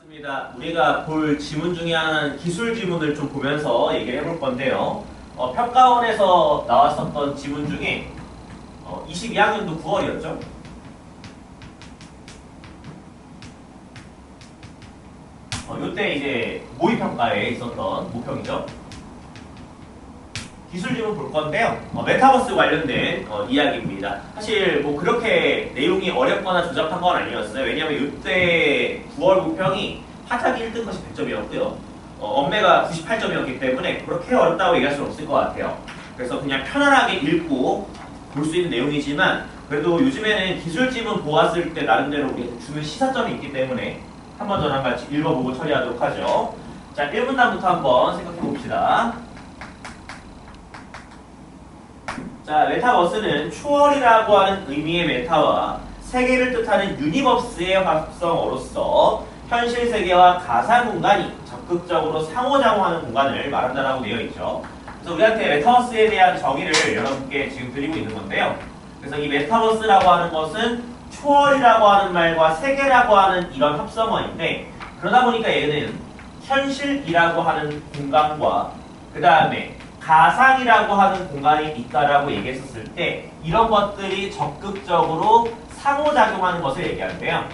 반갑습니다. 우리가 볼 지문 중에 하나는 기술 지문을 좀 보면서 얘기를 해볼 건데요. 평가원에서 나왔었던 지문 중에 22학년도 9월이었죠. 요때 이제 모의평가에 있었던 모평이죠. 기술 지문 볼 건데요. 메타버스 관련된 이야기입니다. 사실 뭐 그렇게 내용이 어렵거나 조잡한 건 아니었어요. 왜냐하면 이때 9월 모평이 파타기 1등 컷이 100점이었고요. 엄매가 98점이었기 때문에 그렇게 어렵다고 얘기할 수는 없을 것 같아요. 그래서 그냥 편안하게 읽고 볼 수 있는 내용이지만 그래도 요즘에는 기술 지문 보았을 때 나름대로 우리가 주는 시사점이 있기 때문에 한번 저랑 같이 읽어보고 처리하도록 하죠. 자, 1분단부터 한번 생각해 봅시다. 자, 메타버스는 추월이라고 하는 의미의 메타와 세계를 뜻하는 유니버스의 합성어로서 현실 세계와 가상 공간이 적극적으로 상호작용하는 공간을 말한다라고 되어 있죠. 그래서 우리한테 메타버스에 대한 정의를 여러분께 지금 드리고 있는 건데요. 그래서 이 메타버스라고 하는 것은 추월이라고 하는 말과 세계라고 하는 이런 합성어인데 그러다 보니까 얘는 현실이라고 하는 공간과 그 다음에 가상이라고 하는 공간이 있다라고 얘기했었을 때 이런 것들이 적극적으로 상호작용하는 것을 얘기하는데요.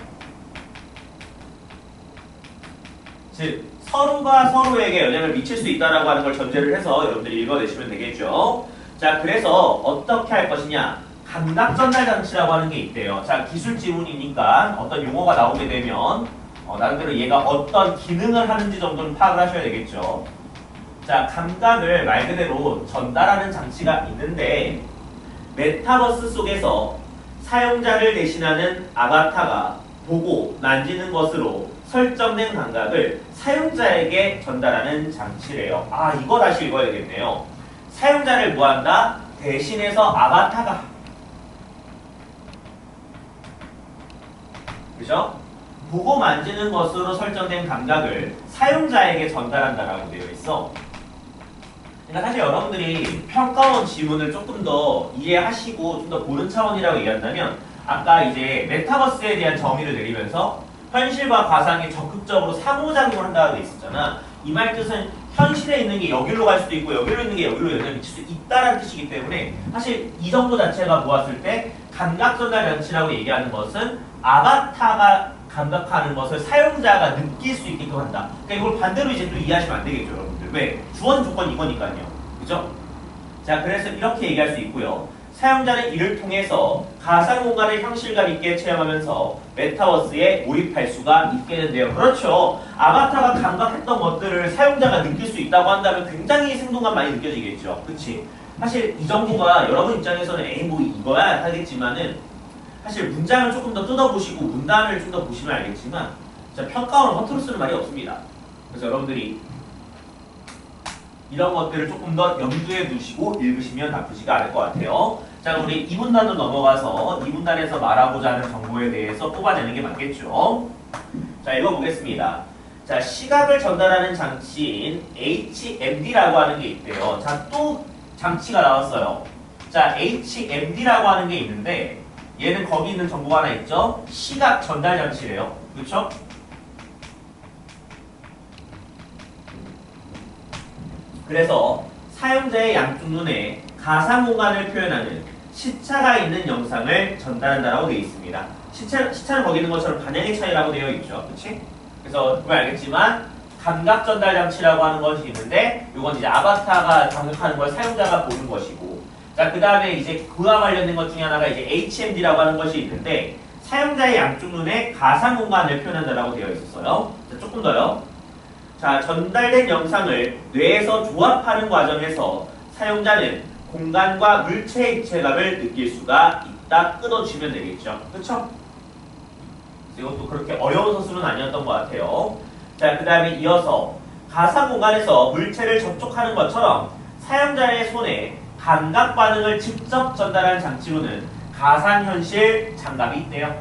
즉 서로가 서로에게 영향을 미칠 수 있다라고 하는 걸 전제를 해서 여러분들이 읽어내시면 되겠죠. 자, 그래서 어떻게 할 것이냐? 감각 전달 장치라고 하는 게 있대요. 자, 기술 지문이니까 어떤 용어가 나오게 되면 나름대로 얘가 어떤 기능을 하는지 정도는 파악을 하셔야 되겠죠. 자, 감각을 말 그대로 전달하는 장치가 있는데 메타버스 속에서 사용자를 대신하는 아바타가 보고 만지는 것으로 설정된 감각을 사용자에게 전달하는 장치래요. 아, 이거 다시 읽어야겠네요. 사용자를 뭐한다? 대신해서 아바타가 그죠? 보고 만지는 것으로 설정된 감각을 사용자에게 전달한다라고 되어 있어. 그러니까 사실 여러분들이 평가원 지문을 조금 더 이해하시고 좀 더 보는 차원이라고 얘기한다면 아까 이제 메타버스에 대한 정의를 내리면서 현실과 가상이 적극적으로 상호작용을 한다고 돼 있었잖아. 이 말 뜻은 현실에 있는 게 여기로 갈 수도 있고 여기로 있는 게 여기로 영향을 미칠 수 있다는 뜻이기 때문에 사실 이 정도 자체가 보았을 때 감각 전달 장치라고 얘기하는 것은 아바타가 감각하는 것을 사용자가 느낄 수 있게끔 한다. 그러니까 이걸 반대로 이제 또 이해하시면 안 되겠죠, 여러분들. 왜? 주원 조건이 이거니까요. 그죠? 자, 그래서 이렇게 얘기할 수 있고요. 사용자는 이를 통해서 가상 공간을 현실감 있게 체험하면서 메타버스에 몰입할 수가 있게 된대요. 그렇죠. 아바타가 감각했던 것들을 사용자가 느낄 수 있다고 한다면 굉장히 생동감 많이 느껴지겠죠. 그치? 사실 이 정보가 여러분 입장에서는 에이 뭐 이거야 하겠지만은 사실 문장을 조금 더 뜯어보시고 문단을 좀 더 보시면 알겠지만 진짜 평가원은 허투루 쓰는 말이 없습니다. 그래서 여러분들이 이런 것들을 조금 더 염두에 두시고 읽으시면 나쁘지가 않을 것 같아요. 자, 우리 2분단으로 넘어가서 2분단에서 말하고자 하는 정보에 대해서 뽑아내는 게 맞겠죠. 자, 읽어보겠습니다. 자, 시각을 전달하는 장치인 HMD라고 하는 게 있대요. 자, 또 장치가 나왔어요. 자, HMD라고 하는 게 있는데 얘는 거기 있는 정보가 하나 있죠? 시각 전달 장치래요. 그렇죠? 그래서 사용자의 양쪽 눈에 가상 공간을 표현하는 시차가 있는 영상을 전달한다라고 되어 있습니다. 시차는 거기 있는 것처럼 반영의 차이라고 되어 있죠. 그렇지? 그래서 보면 알겠지만 감각 전달 장치라고 하는 것이 있는데 이건 이제 아바타가 감각하는 걸 사용자가 보는 것이고 자, 그 다음에 이제 그와 관련된 것 중에 하나가 이제 HMD라고 하는 것이 있는데 사용자의 양쪽 눈에 가상 공간을 표현한다라고 되어 있었어요. 자, 조금 더요. 자, 전달된 영상을 뇌에서 조합하는 과정에서 사용자는 공간과 물체의 입체감을 느낄 수가 있다. 끊어주시면 되겠죠. 그렇죠? 이것도 그렇게 어려운 서술은 아니었던 것 같아요. 자, 그 다음에 이어서 가상 공간에서 물체를 접촉하는 것처럼 사용자의 손에 감각 반응을 직접 전달하는 장치로는 가상현실 장갑이 있대요.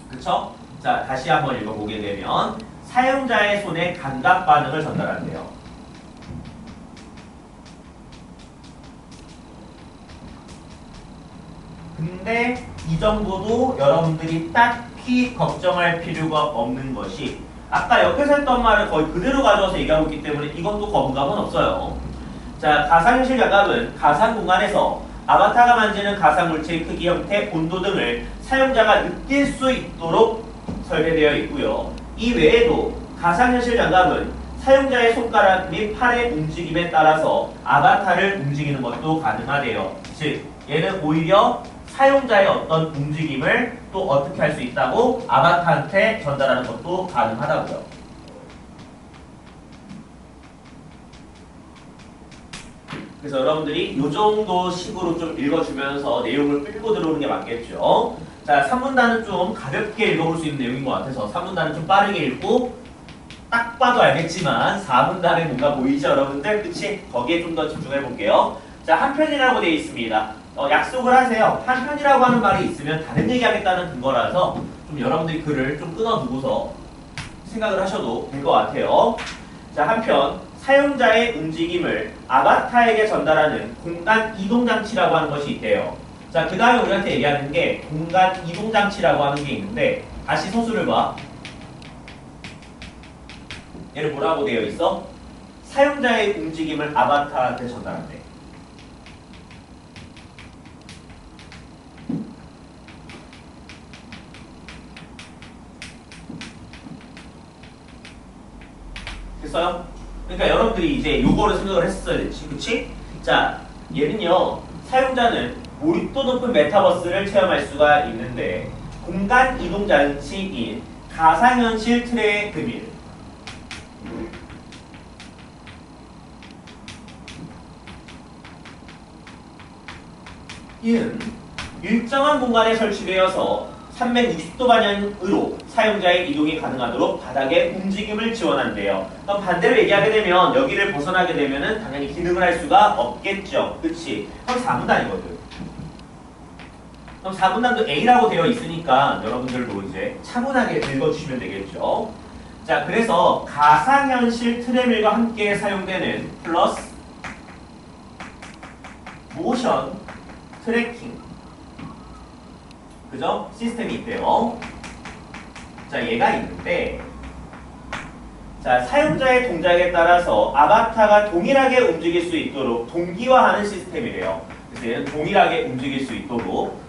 그쵸? 자, 다시 한번 읽어보게 되면 사용자의 손에 감각 반응을 전달한대요. 근데 이 정도도 여러분들이 딱히 걱정할 필요가 없는 것이 아까 옆에서 했던 말을 거의 그대로 가져와서 얘기하고 있기 때문에 이것도 거부감은 없어요. 자, 가상현실 장갑은 가상 공간에서 아바타가 만지는 가상물체의 크기, 형태, 온도 등을 사용자가 느낄 수 있도록 설계되어 있고요. 이 외에도 가상현실 장갑은 사용자의 손가락 및 팔의 움직임에 따라서 아바타를 움직이는 것도 가능하대요. 즉, 얘는 오히려 사용자의 어떤 움직임을 또 어떻게 할 수 있다고 아바타한테 전달하는 것도 가능하다고요. 그래서 여러분들이 이 정도 식으로 좀 읽어주면서 내용을 끌고 들어오는 게 맞겠죠. 자, 3문단은 좀 가볍게 읽어볼 수 있는 내용인 것 같아서 3문단은 좀 빠르게 읽고 딱 봐도 알겠지만 4문단에 뭔가 보이죠 여러분들? 그치? 거기에 좀 더 집중해 볼게요. 자, 한 편이라고 되어 있습니다. 약속을 하세요. 한 편이라고 하는 말이 있으면 다른 얘기하겠다는 근거라서 좀 여러분들이 글을 좀 끊어두고서 생각을 하셔도 될 것 같아요. 자, 한편 사용자의 움직임을 아바타에게 전달하는 공간 이동장치라고 하는 것이 있대요. 자, 그 다음에 우리한테 얘기하는 게 공간 이동장치라고 하는 게 있는데 다시 서술을 봐. 얘를 뭐라고 되어 있어? 사용자의 움직임을 아바타한테 전달한대. 됐어요? 그러니까 여러분들이 이제 요거를 생각을 했었어야 됐지, 그치? 자, 얘는요, 사용자는 몰입도 높은 메타버스를 체험할 수가 있는데 공간 이동 장치인 가상현실 틀의 금일 이는 일정한 공간에 설치되어서 360도 방향으로 사용자의 이동이 가능하도록 바닥의 움직임을 지원한대요. 그럼 반대로 얘기하게 되면 여기를 벗어나게 되면은 당연히 기능을 할 수가 없겠죠. 그치? 그럼 4분단이거든. 그럼 4분단도 A라고 되어 있으니까 여러분들도 이제 차분하게 읽어주시면 되겠죠. 자, 그래서 가상현실 트레밀과 함께 사용되는 플러스 모션 트래킹 그죠? 시스템이 있대요. 자, 얘가 있는데 자, 사용자의 동작에 따라서 아바타가 동일하게 움직일 수 있도록 동기화하는 시스템이래요. 그래서 얘는 동일하게 움직일 수 있도록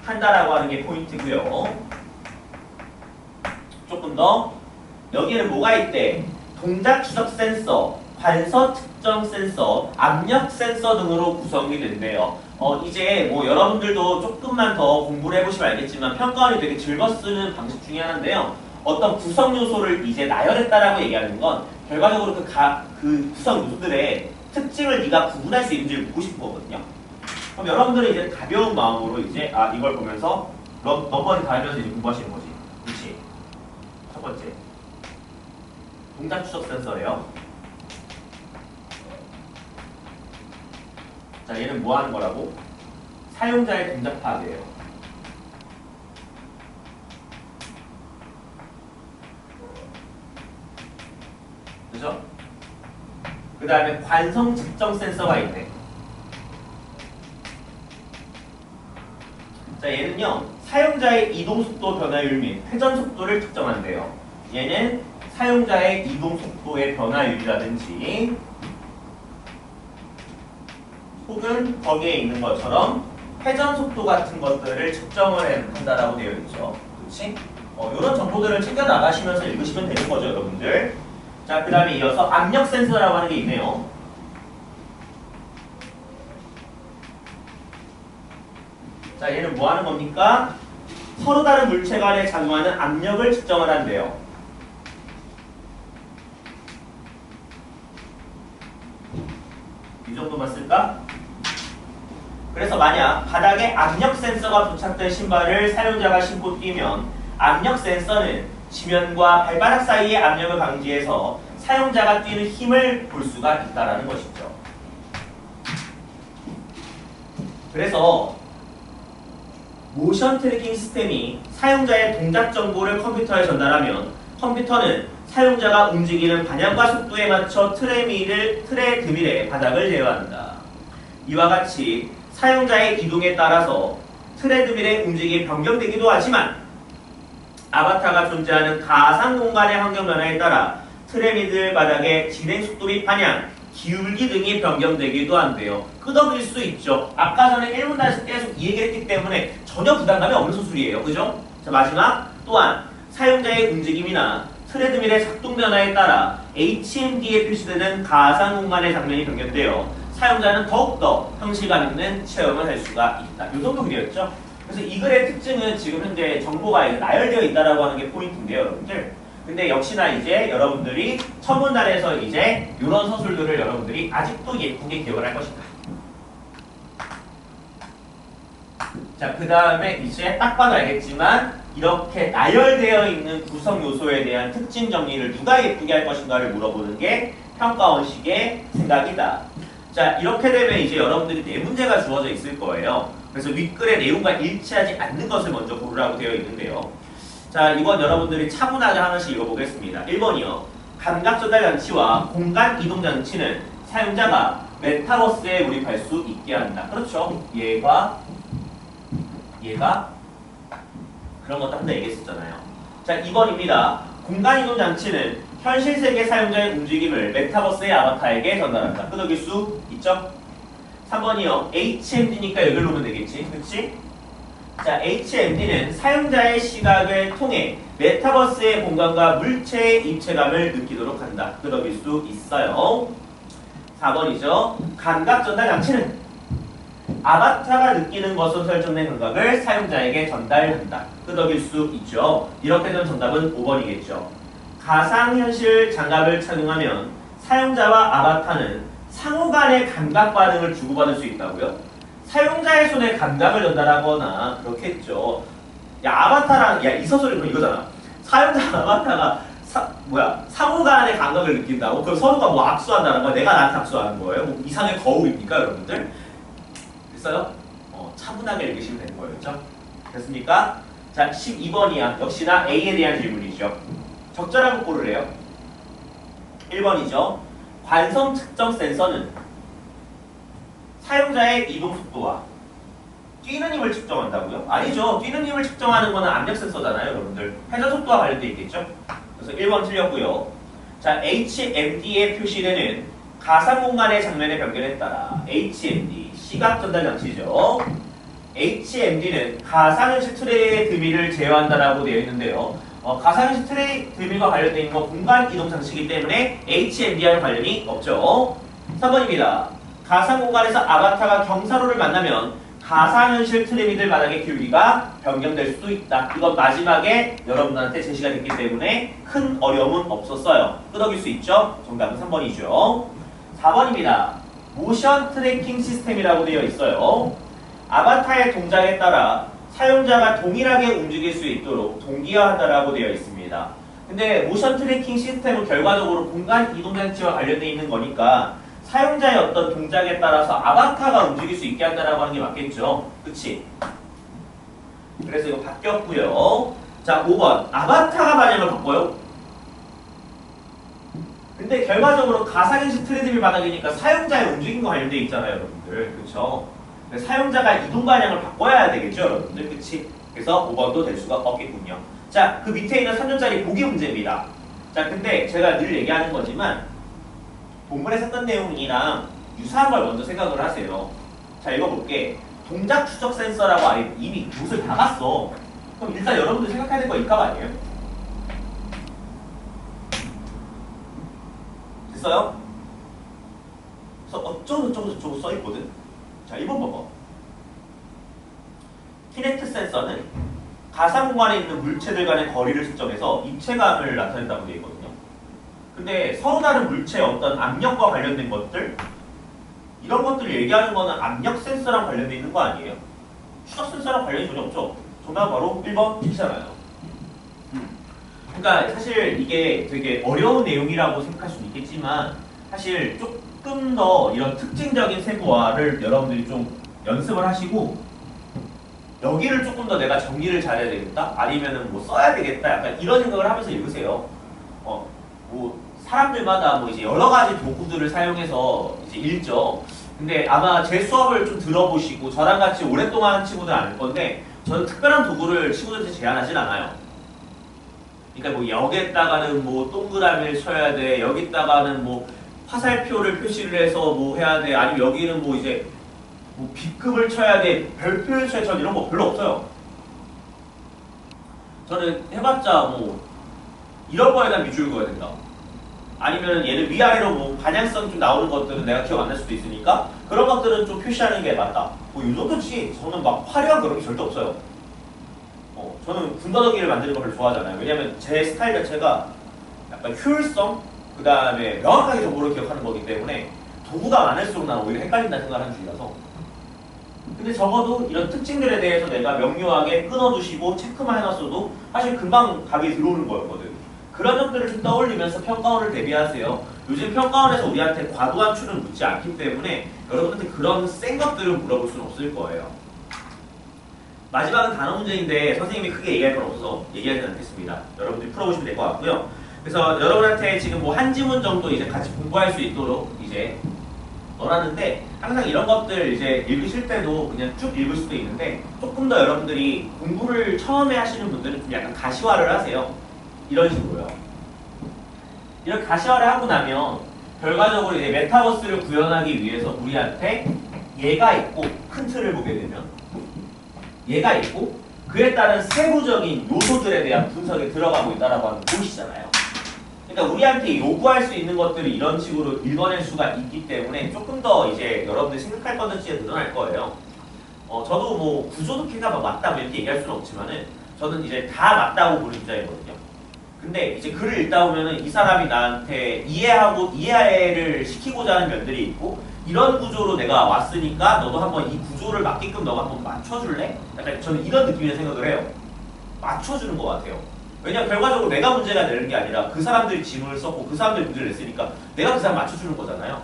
한다라고 하는 게 포인트고요. 조금 더 여기에는 뭐가 있대? 동작 추적 센서, 관서 특정 센서, 압력 센서 등으로 구성이 된대요. 이제 뭐 여러분들도 조금만 더 공부를 해보시면 알겠지만 평가원이 되게 즐겨 쓰는 방식 중에 하나인데요. 어떤 구성 요소를 이제 나열했다라고 얘기하는 건 결과적으로 그 구성 요소들의 특징을 네가 구분할 수 있는지를 묻고 싶은 거거든요. 그럼 여러분들은 이제 가벼운 마음으로 이제 이걸 보면서 넘버링 다 하면서 이제 공부하시는 거지. 그렇지? 첫 번째 동작 추적 센서래요. 자, 얘는 뭐 하는 거라고? 사용자의 동작 파악이에요. 그죠? 그 다음에 관성 측정 센서가 있네. 자, 얘는요, 사용자의 이동 속도 변화율 및 회전 속도를 측정한대요. 얘는 사용자의 이동 속도의 변화율이라든지 혹은 거기에 있는 것처럼 회전 속도 같은 것들을 측정을 한다라고 되어 있죠. 그렇지? 이런 정보들을 챙겨 나가시면서 읽으시면 되는 거죠, 여러분들. 자, 그 다음에 이어서 압력 센서라고 하는 게 있네요. 자, 얘는 뭐 하는 겁니까? 서로 다른 물체 간에 작용하는 압력을 측정을 한대요. 이 정도만 쓸까? 그래서 만약 바닥에 압력 센서가 부착된 신발을 사용자가 신고 뛰면 압력 센서는 지면과 발바닥 사이의 압력을 방지해서 사용자가 뛰는 힘을 볼 수가 있다는 것이죠. 그래서 모션 트래킹 시스템이 사용자의 동작 정보를 컴퓨터에 전달하면 컴퓨터는 사용자가 움직이는 방향과 속도에 맞춰 틀의 드밀에 바닥을 제어한다. 이와 같이 사용자의 이동에 따라서 트레드밀의 움직임이 변경되기도 하지만 아바타가 존재하는 가상 공간의 환경 변화에 따라 트레드밀 바닥의 진행 속도 및 방향, 기울기 등이 변경되기도 한대요. 끄덕일 수 있죠. 아까 전에 1문단에서 계속 이 얘기를 했기 때문에 전혀 부담감이 없는 소술이에요. 그죠? 자, 마지막 또한 사용자의 움직임이나 트레드밀의 작동 변화에 따라 HMD에 표시되는 가상 공간의 장면이 변경되어 사용자는 더욱더 현실감 있는 체험을 할 수가 있다. 이 정도 그렸죠? 그래서 이 글의 특징은 지금 현재 정보가 나열되어 있다라고 하는 게 포인트인데요, 여러분들. 근데 역시나 이제 여러분들이 첫 문단에서 이제 이런 서술들을 여러분들이 아직도 예쁘게 기억을 할 것이다. 자, 그 다음에 이제 딱 봐도 알겠지만 이렇게 나열되어 있는 구성 요소에 대한 특징 정리를 누가 예쁘게 할 것인가를 물어보는 게 평가원식의 생각이다. 자, 이렇게 되면 이제 여러분들이 네 문제가 주어져 있을 거예요. 그래서 윗글의 내용과 일치하지 않는 것을 먼저 고르라고 되어 있는데요. 자, 이건 여러분들이 차분하게 하나씩 읽어보겠습니다. 1번이요. 감각 전달 장치와 공간 이동 장치는 사용자가 메타버스에 몰입할 수 있게 한다. 그렇죠. 얘가 그런 것도 한다 얘기했었잖아요. 자, 2번입니다. 공간 이동 장치는 현실 세계 사용자의 움직임을 메타버스의 아바타에게 전달한다. 끄덕일 수 있죠? 3번이요. HMD니까 여기를 놓으면 되겠지. 그치? 자, HMD는 사용자의 시각을 통해 메타버스의 공간과 물체의 입체감을 느끼도록 한다. 끄덕일 수 있어요. 4번이죠. 감각 전달 장치는 아바타가 느끼는 것으로 설정된 감각을 사용자에게 전달한다. 끄덕일 수 있죠. 이렇게 되면 정답은 5번이겠죠. 가상현실 장갑을 착용하면 사용자와 아바타는 상호 간의 감각 반응을 주고받을 수 있다고요? 사용자의 손에 감각을 전달하거나 그렇겠죠. 야, 아바타랑, 야, 이 서술이 그럼 이거잖아. 사용자 아바타가 상호 간의 감각을 느낀다고? 그럼 서로가 뭐 악수한다는 거야? 내가 나한테 악수하는 거예요? 뭐 이상의 거울입니까, 여러분들? 됐어요? 차분하게 읽으시면 되는 거예요. 그렇죠? 됐습니까? 자, 12번이야. 역시나 A에 대한 질문이죠. 적절한 거 고르래요. 1번이죠. 관성 측정 센서는 사용자의 이동 속도와 뛰는 힘을 측정한다고요? 아니죠. 뛰는 힘을 측정하는 거는 압력 센서잖아요, 여러분들. 회전 속도와 관련돼 있겠죠? 그래서 1번 틀렸고요. 자, HMD에 표시되는 가상 공간의 장면의 변경에 따라 HMD, 시각 전달 장치죠. HMD는 가상현실 트레드밀을 제어한다라고 되어 있는데요. 가상현실 트레드밀과 관련되어 있는 건 공간 이동 장치이기 때문에 HMD와는 관련이 없죠. 3번입니다. 가상 공간에서 아바타가 경사로를 만나면 가상현실 트레드밀 바닥의 기울기가 변경될 수도 있다. 이건 마지막에 여러분들한테 제시가 됐기 때문에 큰 어려움은 없었어요. 끄덕일 수 있죠? 정답은 3번이죠. 4번입니다. 모션 트래킹 시스템이라고 되어 있어요. 아바타의 동작에 따라 사용자가 동일하게 움직일 수 있도록 동기화한다라고 되어 있습니다. 근데 모션 트래킹 시스템은 결과적으로 공간 이동 장치와 관련되어 있는 거니까 사용자의 어떤 동작에 따라서 아바타가 움직일 수 있게 한다라고 하는 게 맞겠죠. 그치? 그래서 이거 바뀌었고요. 자, 5번. 아바타가 방향을 바꿔요? 근데 결과적으로 가상현실 트레드밀 바닥이니까 사용자의 움직임과 관련되어 있잖아요, 여러분들. 그쵸? 사용자가 이동 방향을 바꿔야 되겠죠, 여러분들. 그치? 그래서 5번도 될 수가 없겠군요. 자, 그 밑에 있는 3점짜리 보기 문제입니다. 자, 근데 제가 늘 얘기하는 거지만 본문에 썼던 내용이랑 유사한 걸 먼저 생각을 하세요. 자, 읽어볼게. 동작 추적 센서라고 아예 이미 못을 박았어. 그럼 일단 여러분들 생각해야 될 거 입값 아니에요? 됐어요? 그래서 어쩌고저쩌고 써있거든? 자, 1번 봐봐. 키네트 센서는 가상 공간에 있는 물체들 간의 거리를 측정해서 입체감을 나타낸다고 되어 있거든요. 근데 서로 다른 물체의 어떤 압력과 관련된 것들, 이런 것들을 얘기하는 거는 압력 센서랑 관련돼 있는 거 아니에요? 추적 센서랑 관련이 전혀 없죠? 정답은 바로 1번 B잖아요. 그러니까 사실 이게 되게 어려운 내용이라고 생각할 수는 있겠지만 사실 조금 더 이런 특징적인 세부화를 여러분들이 좀 연습을 하시고 여기를 조금 더 내가 정리를 잘해야 되겠다? 아니면은 뭐 써야 되겠다? 약간 이런 생각을 하면서 읽으세요. 뭐 사람들마다 뭐 이제 여러 가지 도구들을 사용해서 이제 읽죠. 근데 아마 제 수업을 좀 들어보시고 저랑 같이 오랫동안 한 친구들 아닐 건데 저는 특별한 도구를 친구들한테 제안하진 않아요. 그러니까 뭐 여기에다가는 뭐 동그라미를 쳐야 돼, 여기다가는 뭐 화살표를 표시를 해서 뭐 해야 돼, 아니면 여기는 뭐 이제 뭐 B급을 쳐야 돼, 별표를 쳐야 돼, 전 이런 거 별로 없어요. 저는 해봤자 뭐 이런 거에다 밑줄 그어야 된다. 아니면 얘는 위아래로 뭐 반향성 좀 나오는 것들은 내가 기억 안 날 수도 있으니까 그런 것들은 좀 표시하는 게 맞다. 뭐 이 정도지. 저는 막 화려한 그런 게 절대 없어요. 저는 군더더기를 만드는 걸 별로 좋아하잖아요. 왜냐면 제 스타일 자체가 약간 효율성, 그 다음에 명확하게 정보를 기억하는 거기 때문에 도구가 많을수록 나는 오히려 헷갈린다는 생각을 하는 주의라서. 근데 적어도 이런 특징들에 대해서 내가 명료하게 끊어두시고 체크만 해놨어도 사실 금방 답이 들어오는 거였거든. 그런 점들을 좀 떠올리면서 평가원을 대비하세요. 요즘 평가원에서 우리한테 과도한 추를 묻지 않기 때문에 여러분한테 그런 센 것들을 물어볼 수는 없을 거예요. 마지막은 단어 문제인데 선생님이 크게 얘기할 건 없어서 얘기하지는 않겠습니다. 여러분들이 풀어보시면 될 것 같고요. 그래서 여러분한테 지금 뭐 한 지문 정도 이제 같이 공부할 수 있도록 이제 넣어놨는데 항상 이런 것들 이제 읽으실 때도 그냥 쭉 읽을 수도 있는데 조금 더 여러분들이 공부를 처음에 하시는 분들은 좀 약간 가시화를 하세요. 이런 식으로요. 이렇게 가시화를 하고 나면 결과적으로 이제 메타버스를 구현하기 위해서 우리한테 얘가 있고 큰 틀을 보게 되면 얘가 있고 그에 따른 세부적인 요소들에 대한 분석에 들어가고 있다라고 하는 거 보이시잖아요. 그러니까 우리한테 요구할 수 있는 것들을 이런 식으로 읽어낼 수가 있기 때문에 조금 더 이제 여러분들이 생각할 컨텐츠가 늘어날 거예요. 저도 뭐 구조독해가 막 맞다 뭐 이렇게 얘기할 수는 없지만은 저는 이제 다 맞다고 보는 입장이거든요. 근데 이제 글을 읽다 보면은 이 사람이 나한테 이해를 시키고자 하는 면들이 있고 이런 구조로 내가 왔으니까 너도 한번 이 구조를 맞게끔 너가 한번 맞춰줄래? 약간 저는 이런 느낌의 생각을 해요. 맞춰주는 것 같아요. 왜냐면 결과적으로 내가 문제가 되는 게 아니라 그 사람들이 지문을 썼고 그 사람들이 문제를 냈으니까 내가 그 사람 맞춰주는 거잖아요.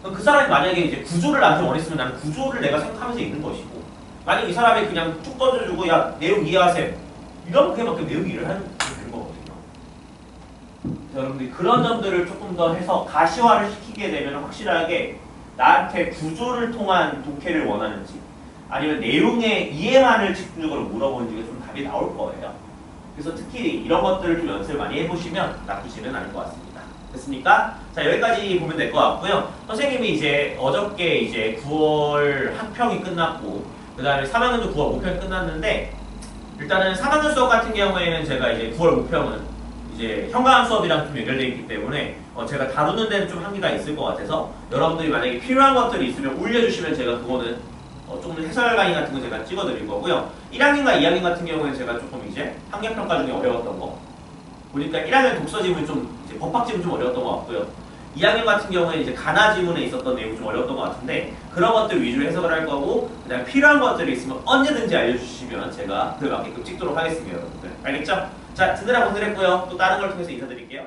그럼 그 사람이 만약에 이제 구조를 나한테 원했으면 나는 구조를 내가 생각하면서 읽는 것이고 만약 이 사람이 그냥 쭉 던져주고 야 내용 이해하세요. 이러면 그게 막 그 내용 이해를 하는 되는 거거든요. 여러분들이 그런 점들을 조금 더 해서 가시화를 시키게 되면 확실하게 나한테 구조를 통한 독해를 원하는지 아니면 내용의 이해만을 집중적으로 물어보는지가 좀 답이 나올 거예요. 그래서 특히 이런 것들을 좀 연습을 많이 해보시면 나쁘지는 않을 것 같습니다. 됐습니까? 자, 여기까지 보면 될 것 같고요. 선생님이 이제 어저께 이제 9월 학평이 끝났고 그 다음에 3학년도 9월 모평이 끝났는데 일단은 3학년 수업 같은 경우에는 제가 이제 9월 모평은 이제 현가함 수업이랑 좀 연결되어 있기 때문에 제가 다루는 데는 좀 한계가 있을 것 같아서 여러분들이 만약에 필요한 것들이 있으면 올려주시면 제가 그거는 조금 해설 강의 같은 거 제가 찍어드릴 거고요. 1학년과 2학년 같은 경우에는 제가 조금 이제 학력평가 중에 어려웠던 거 보니까 1학년 독서 지문 좀 이제 법학 지문 좀 어려웠던 것 같고요. 2학년 같은 경우에 이제 가나 지문에 있었던 내용이 좀 어려웠던 것 같은데 그런 것들 위주로 해석을 할 거고 그다음에 필요한 것들이 있으면 언제든지 알려주시면 제가 그에 맞게끔 찍도록 하겠습니다. 여러분들 알겠죠? 자, 드느라 고생했고요. 또 다른 걸 통해서 인사드릴게요.